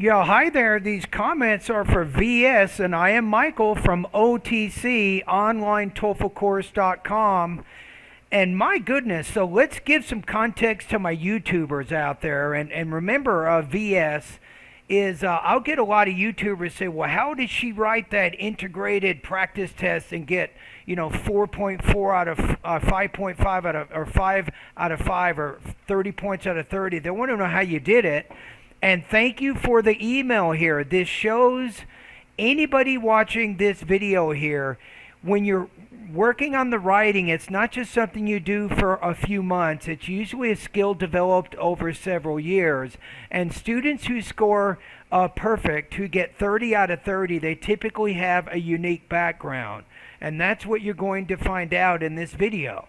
Yo, hi there. These comments are for VS, and I am Michael from OTC, OnlineTOEFLCourse.com. And my goodness, so let's give some context to my YouTubers out there. And remember, VS is, I'll get a lot of YouTubers say, well, how did she write that integrated practice test and get, 4.4 out of 5.5 out of, or 5 out of 5, or 30 points out of 30? They want to know how you did it. And thank you for the email here. This shows anybody watching this video here, when you're working on the writing, it's not just something you do for a few months. It's usually a skill developed over several years. And students who score perfect, who get 30 out of 30, they typically have a unique background. And that's what you're going to find out in this video.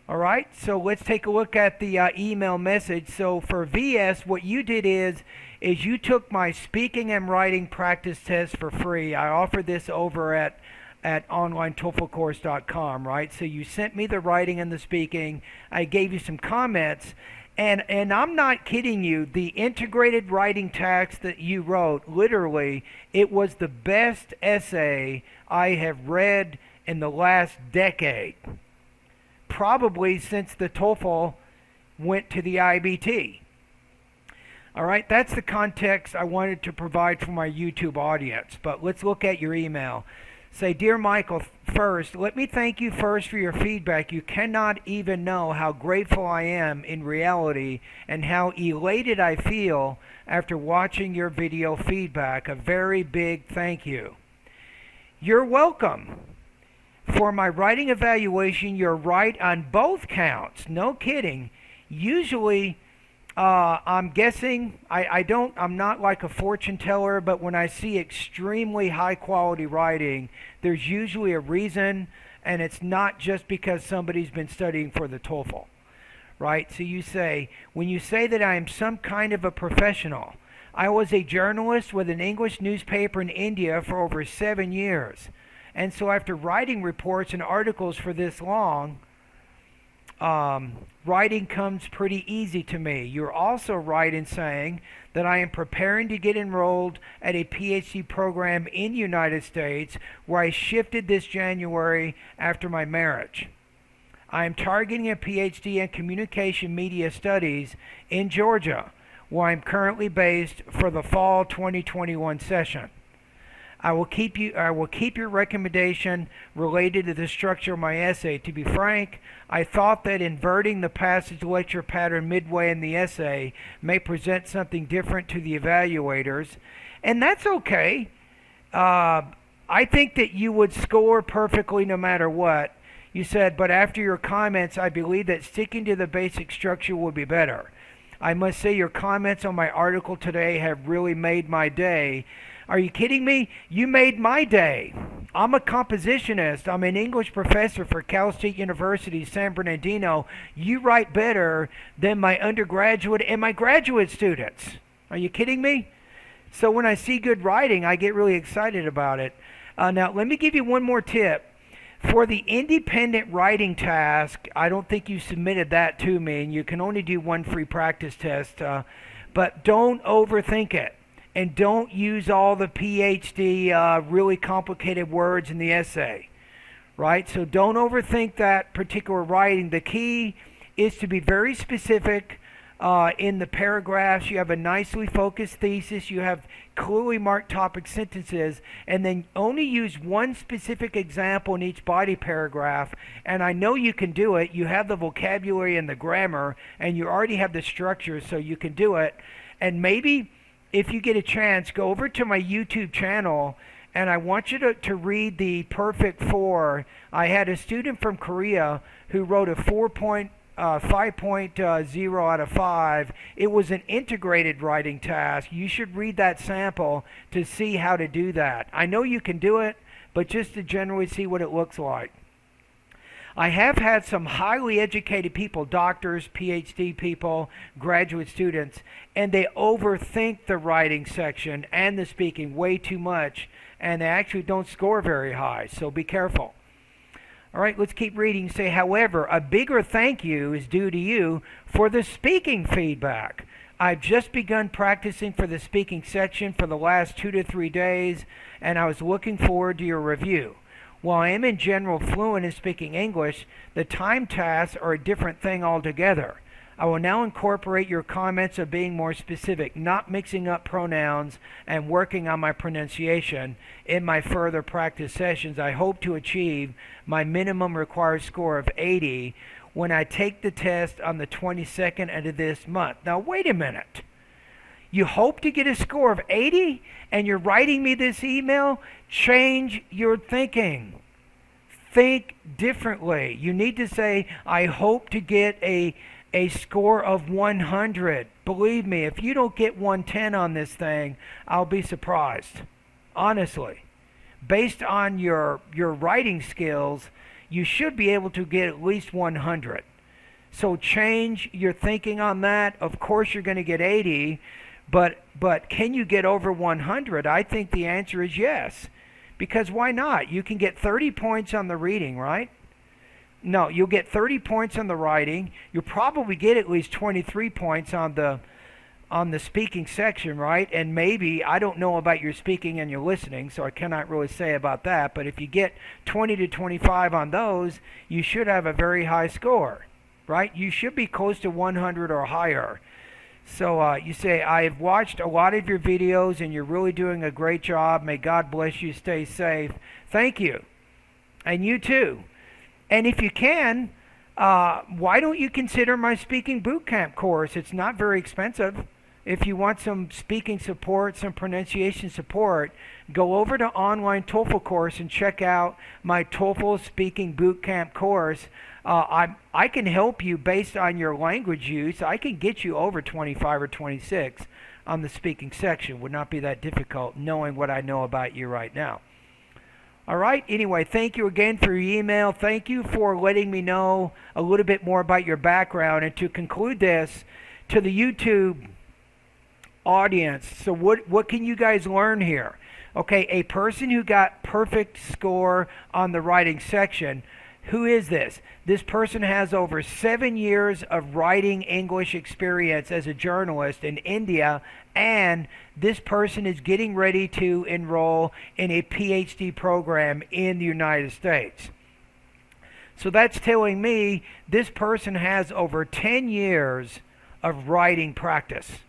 All right, so let's take a look at the email message. So for VS, what you did is you took my speaking and writing practice test for free. I offered this over at OnlineTOEFLCourse.com, right? So you sent me the writing and the speaking. I gave you some comments. And I'm not kidding you. The integrated writing task that you wrote, literally, it was the best essay I have read in the last decade. Probably since the TOEFL went to the IBT. All right, that's the context I wanted to provide for my YouTube audience. But let's look at your email. Say, Dear Michael, first, let me thank you first for your feedback. You cannot even know how grateful I am in reality and how elated I feel after watching your video feedback. A very big thank you. You're welcome. For my writing evaluation, you're right on both counts. No kidding. Usually, I'm guessing, I'm not like a fortune teller, but when I see extremely high quality writing, there's usually a reason, and it's not just because somebody's been studying for the TOEFL, right? So you say, when you say that I am some kind of a professional, I was a journalist with an English newspaper in India for over 7 years. And so after writing reports and articles for this long, writing comes pretty easy to me. You're also right in saying that I am preparing to get enrolled at a PhD program in the United States, where I shifted this January after my marriage. I am targeting a PhD in Communication Media Studies in Georgia, where I'm currently based, for the fall 2021 session. I will keep your recommendation related to the structure of my essay. To be frank, I thought that inverting the passage lecture pattern midway in the essay may present something different to the evaluators, and that's okay. I think that you would score perfectly no matter what. You said, but after your comments, I believe that sticking to the basic structure would be better. I must say your comments on my article today have really made my day. Are you kidding me? You made my day. I'm a compositionist. I'm an English professor for Cal State University, San Bernardino. You write better than my undergraduate and my graduate students. Are you kidding me? So when I see good writing, I get really excited about it. Now, let me give you one more tip. For the independent writing task, I don't think you submitted that to me, and you can only do one free practice test. But don't overthink it. And don't use all the PhD really complicated words in the essay, right? So don't overthink that particular writing. The key is to be very specific in the paragraphs. You have a nicely focused thesis. You have clearly marked topic sentences, and then only use one specific example in each body paragraph. And I know you can do it. You have the vocabulary and the grammar, and you already have the structure, so you can do it. And maybe, if you get a chance, go over to my YouTube channel, and I want you to read the Perfect 4. I had a student from Korea who wrote a 5.0 out of 5. It was an integrated writing task. You should read that sample to see how to do that. I know you can do it, but just to generally see what it looks like. I have had some highly educated people, doctors, PhD people, graduate students, and they overthink the writing section and the speaking way too much, and they actually don't score very high, so be careful. All right, let's keep reading. Say, however, a bigger thank you is due to you for the speaking feedback. I've just begun practicing for the speaking section for the last 2 to 3 days, and I was looking forward to your review. While I am in general fluent in speaking English, the time tasks are a different thing altogether. I will now incorporate your comments of being more specific, not mixing up pronouns, and working on my pronunciation in my further practice sessions. I hope to achieve my minimum required score of 80 when I take the test on the 22nd of this month. Now, wait a minute. You hope to get a score of 80 and you're writing me this email? Change your thinking. Think differently. You need to say, I hope to get a score of 100. Believe me, if you don't get 110 on this thing, I'll be surprised. Honestly. Based on your writing skills, you should be able to get at least 100. So change your thinking on that. Of course you're going to get 80, but can you get over 100? I think the answer is yes. Because why not? You can get 30 points on the reading, right? No, you'll get 30 points on the writing. You'll probably get at least 23 points on the speaking section, right? And maybe, I don't know about your speaking and your listening, so I cannot really say about that, but if you get 20 to 25 on those, you should have a very high score, right? You should be close to 100 or higher. So you say, I have watched a lot of your videos and you're really doing a great job. May God bless you. Stay safe. Thank you. And you too. And if you can, why don't you consider my speaking bootcamp course? It's not very expensive. If you want some speaking support, some pronunciation support, go over to online TOEFL course and check out my TOEFL speaking bootcamp course. I can help you based on your language use. I can get you over 25 or 26 on the speaking section. Would not be that difficult knowing what I know about you right now. All right. Anyway, thank you again for your email. Thank you for letting me know a little bit more about your background. And to conclude this, to the YouTube audience, so what can you guys learn here? Okay, a person who got perfect score on the writing section. Who is this? This person has over 7 years of writing English experience as a journalist in India, and this person is getting ready to enroll in a PhD program in the United States. So that's telling me this person has over 10 years of writing practice.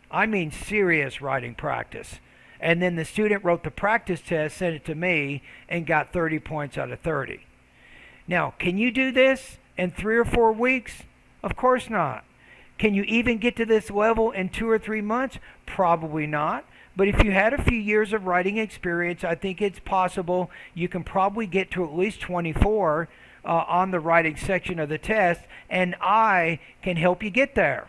I mean serious writing practice. And then the student wrote the practice test, sent it to me, and got 30 points out of 30. Now, can you do this in 3 or 4 weeks? Of course not. Can you even get to this level in 2 or 3 months? Probably not. But if you had a few years of writing experience, I think it's possible you can probably get to at least 24 on the writing section of the test, and I can help you get there.